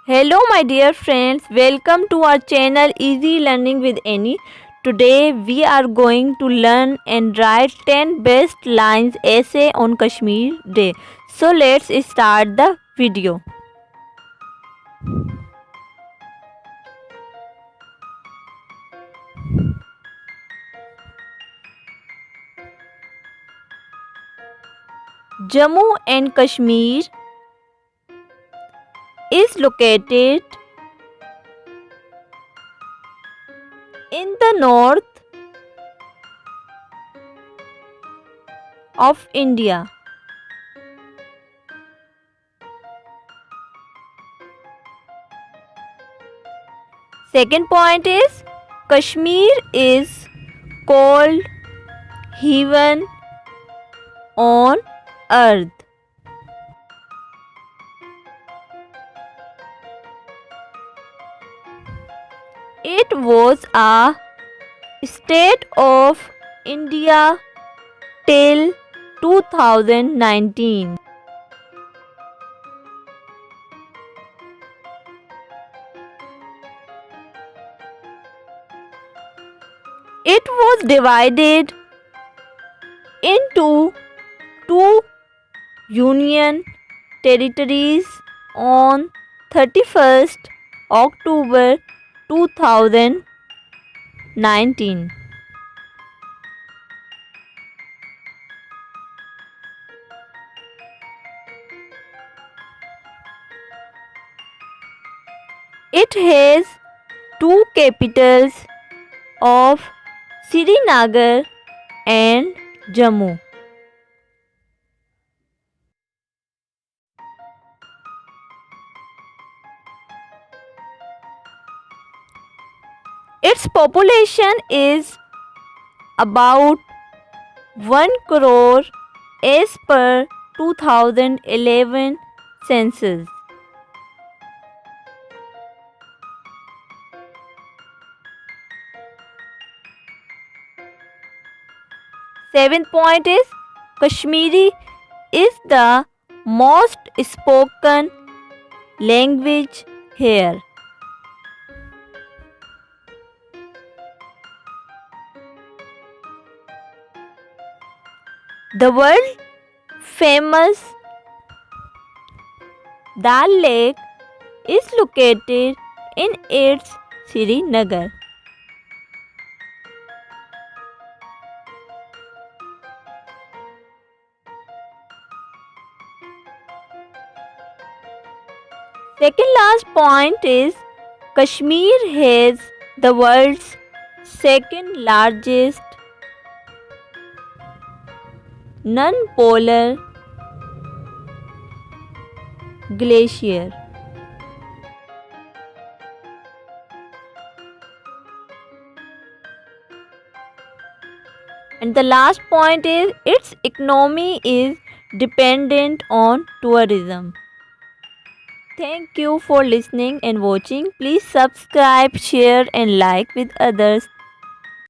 Hello, my dear friends. Welcome to our channel Easy Learning with Annie. Today, we are going to learn and write 10 best lines essay on Kashmir Day. So, let's start the video. Jammu and Kashmir is located in the north of India. Second point is Kashmir is called heaven on earth. It was a state of India till 2019. It was divided into two union territories on 31st October 2019. It has two capitals of Srinagar and Jammu. Its population is about 1 crore as per 2011 census. Seventh point is Kashmiri is the most spoken language here. The world famous Dal Lake is located in its Srinagar. Second last point is Kashmir has the world's second largest non-polar glacier. And the last point is its economy is dependent on tourism. Thank you for listening and watching. Please subscribe, share and like with others.